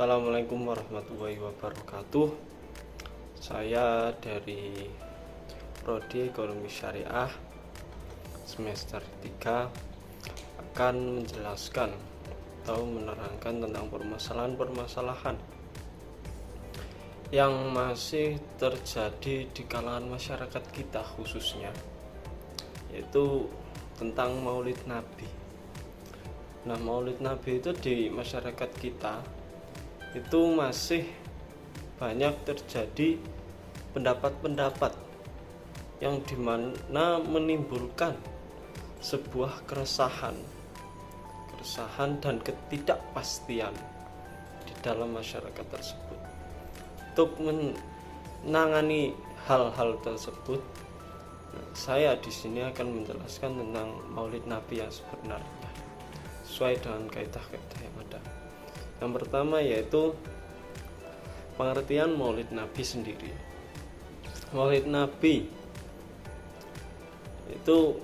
Assalamualaikum warahmatullahi wabarakatuh. Saya dari Prodi Ekonomi Syariah semester 3 akan menjelaskan atau menerangkan tentang permasalahan-permasalahan yang masih terjadi di kalangan masyarakat kita, khususnya yaitu tentang Maulid Nabi. Nah, Maulid Nabi itu di masyarakat kita itu masih banyak terjadi pendapat-pendapat yang dimana menimbulkan sebuah keresahan dan ketidakpastian di dalam masyarakat tersebut. Untuk menangani hal-hal tersebut, saya di sini akan menjelaskan tentang Maulid Nabi yang sebenarnya sesuai dengan kaidah-kaidah yang ada. Yang pertama yaitu pengertian Maulid Nabi sendiri. Maulid Nabi itu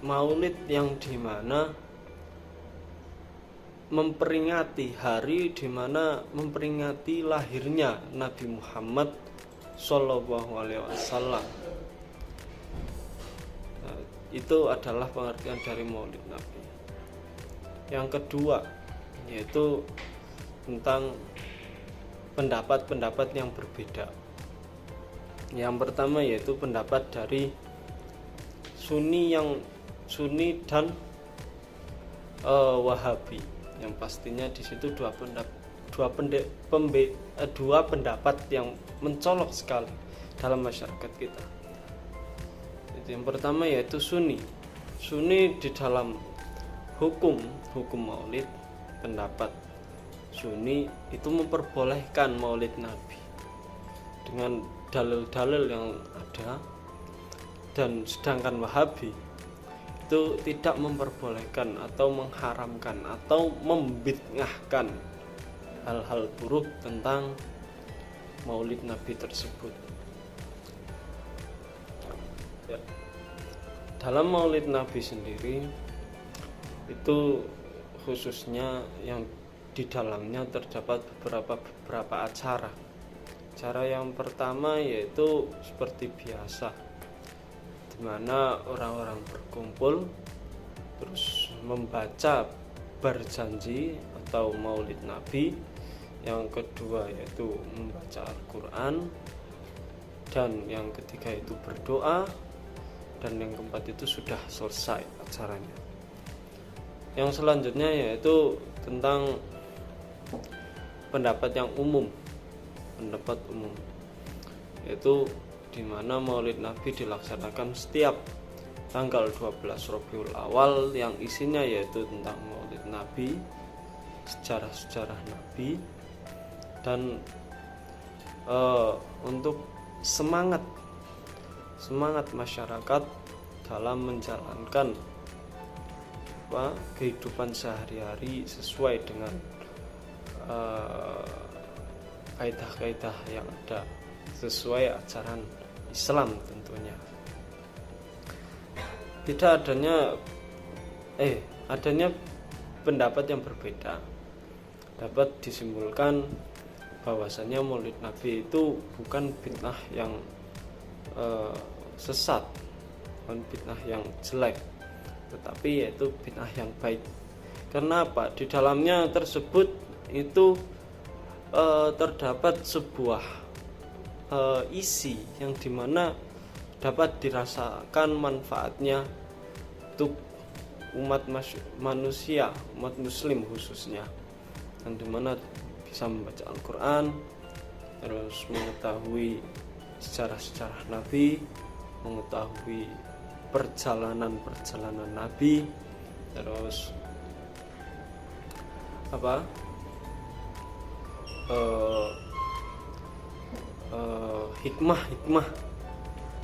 maulid yang dimana memperingati hari dimana memperingati lahirnya Nabi Muhammad Shallallahu Alaihi Wasallam. Itu adalah pengertian dari Maulid Nabi. Yang kedua yaitu tentang pendapat-pendapat yang berbeda. Yang pertama yaitu pendapat dari Sunni dan Wahabi. Yang pastinya di situ dua pendapat yang mencolok sekali dalam masyarakat kita. Yang pertama yaitu Sunni di dalam hukum Maulid. Pendapat Sunni itu memperbolehkan Maulid Nabi dengan dalil-dalil yang ada, dan sedangkan Wahabi itu tidak memperbolehkan atau mengharamkan atau membid'ahkan hal-hal buruk tentang Maulid Nabi tersebut. Dalam Maulid Nabi sendiri itu khususnya yang di dalamnya terdapat beberapa acara. Acara yang pertama yaitu seperti biasa, di mana orang-orang berkumpul terus membaca berjanji atau Maulid Nabi. Yang kedua yaitu membaca Al-Quran, dan yang ketiga itu berdoa, dan yang keempat itu sudah selesai acaranya. Yang selanjutnya yaitu tentang pendapat umum, yaitu di mana Maulid Nabi dilaksanakan setiap tanggal 12 Rabiul Awal, yang isinya yaitu tentang Maulid Nabi, sejarah-sejarah Nabi, dan untuk semangat masyarakat dalam menjalankan kehidupan sehari-hari sesuai dengan kaidah-kaidah yang ada, sesuai ajaran Islam tentunya. Tidak adanya pendapat yang berbeda dapat disimpulkan bahwasanya Maulid Nabi itu bukan bid'ah yang sesat, bukan bid'ah yang jelek, tetapi yaitu bid'ah yang baik. Karena apa? Di dalamnya tersebut itu terdapat sebuah isi yang dimana dapat dirasakan manfaatnya untuk umat manusia, umat muslim khususnya, dan dimana bisa membaca Al-Quran, terus mengetahui sejarah-sejarah Nabi, mengetahui perjalanan Nabi, terus hikmah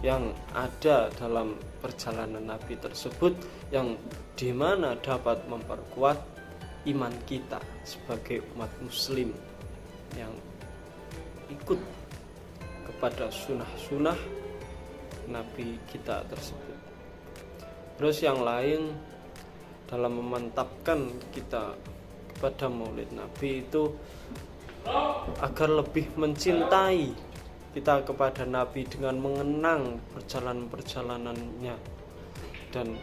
yang ada dalam perjalanan Nabi tersebut, yang dimana dapat memperkuat iman kita sebagai umat muslim yang ikut kepada sunnah Nabi kita tersebut. Terus yang lain dalam memantapkan kita pada Maulid Nabi itu agar lebih mencintai kita kepada Nabi dengan mengenang perjalanan-perjalanannya dan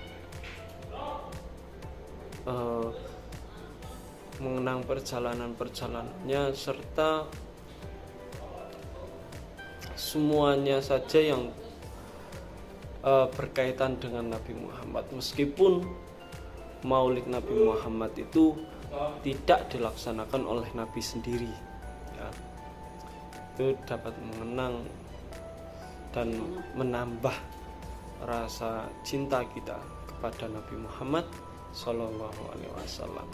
mengenang perjalanan-perjalanannya serta semuanya saja yang berkaitan dengan Nabi Muhammad, meskipun Maulid Nabi Muhammad itu tidak dilaksanakan oleh Nabi sendiri ya. Itu dapat mengenang dan menambah rasa cinta kita kepada Nabi Muhammad Sallallahu Alaihi Wasallam.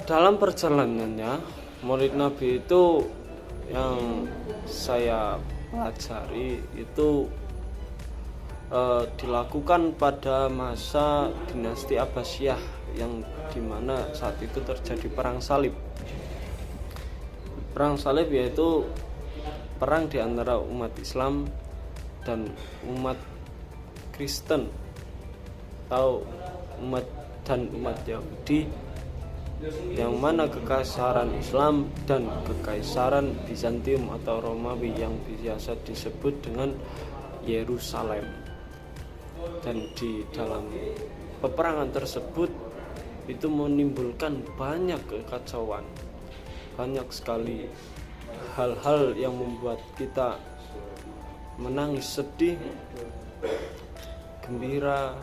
Dalam perjalanannya Maulid Nabi itu yang saya pelajari itu dilakukan pada masa dinasti Abbasiyah yang dimana saat itu terjadi perang salib. Perang salib yaitu perang di antara umat Islam dan umat Kristen atau umat Yahudi, yang mana kekaisaran Islam dan kekaisaran Bizantium atau Romawi yang biasa disebut dengan Yerusalem. Dan di dalam peperangan tersebut itu menimbulkan banyak kekacauan, banyak sekali hal-hal yang membuat kita menangis, sedih, gembira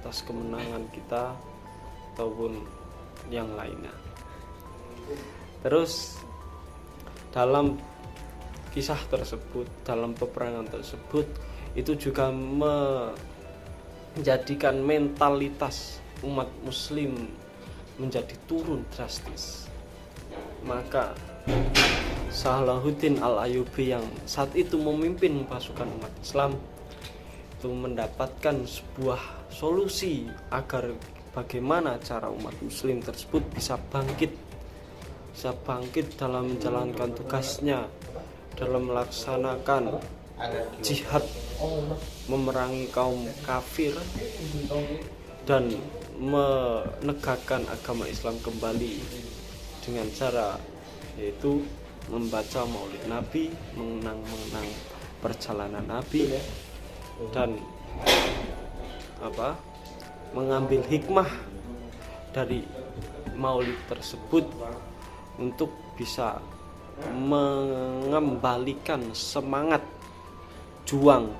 atas kemenangan kita ataupun yang lainnya. Terus dalam kisah tersebut, dalam peperangan tersebut itu juga menjadikan mentalitas umat muslim menjadi turun drastis. Maka Salahuddin Al-Ayyubi yang saat itu memimpin pasukan umat Islam itu mendapatkan sebuah solusi agar bagaimana cara umat muslim tersebut bisa bangkit dalam menjalankan tugasnya, dalam melaksanakan jihad memerangi kaum kafir dan menegakkan agama Islam kembali dengan cara yaitu membaca Maulid Nabi, mengenang perjalanan Nabi dan mengambil hikmah dari Maulid tersebut untuk bisa mengembalikan semangat juang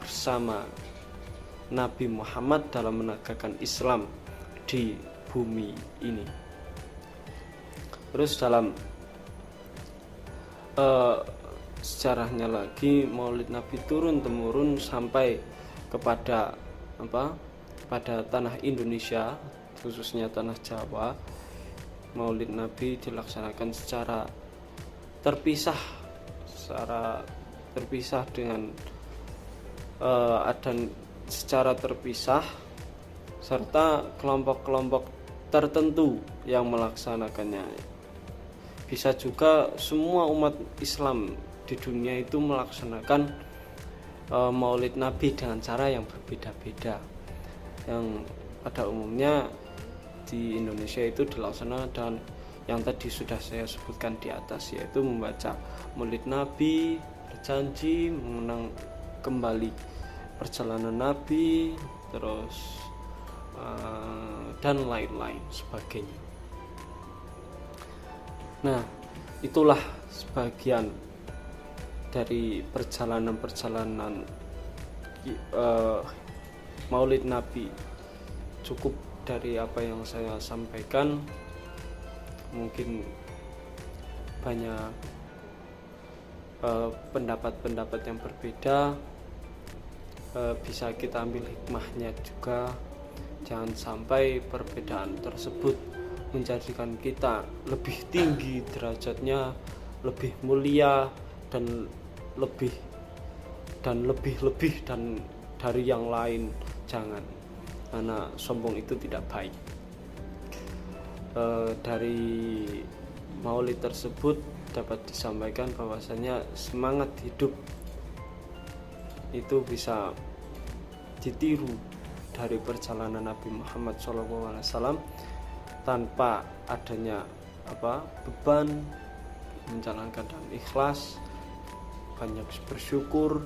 bersama Nabi Muhammad dalam menegakkan Islam di bumi ini. Terus dalam sejarahnya lagi, Maulid Nabi turun temurun sampai kepada pada tanah Indonesia, khususnya tanah Jawa. Maulid Nabi dilaksanakan secara terpisah dengan secara terpisah, serta kelompok-kelompok tertentu yang melaksanakannya. Bisa juga semua umat Islam di dunia itu melaksanakan Maulid Nabi dengan cara yang berbeda-beda. Yang pada umumnya di Indonesia itu dilaksanakan dan yang tadi sudah saya sebutkan di atas, yaitu membaca Maulid Nabi, berjanji mengenang kembali perjalanan Nabi, terus dan lain-lain sebagainya. Nah, itulah sebagian dari perjalanan Maulid Nabi. Cukup dari apa yang saya sampaikan. Mungkin banyak pendapat-pendapat yang berbeda, bisa kita ambil hikmahnya juga. Jangan sampai perbedaan tersebut menjadikan kita lebih tinggi derajatnya, lebih mulia dan lebih dari yang lain. Jangan, karena sombong itu tidak baik. Dari Maulid tersebut dapat disampaikan bahwasanya semangat hidup itu bisa ditiru dari perjalanan Nabi Muhammad SAW tanpa adanya beban, menjalankan dengan ikhlas, banyak bersyukur,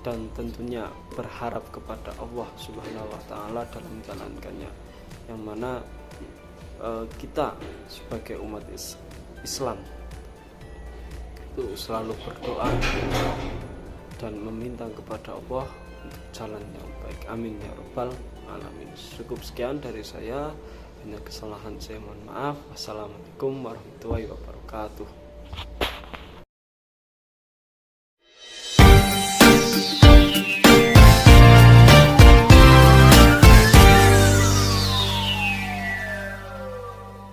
dan tentunya berharap kepada Allah Subhanahu wa Ta'ala dalam menjalankannya, yang mana kita sebagai umat Islam itu selalu berdoa dan meminta kepada Allah untuk jalan yang baik. Amin ya rabbal alamin. Cukup sekian dari saya, banyak kesalahan saya mohon maaf. Wassalamualaikum warahmatullahi wabarakatuh.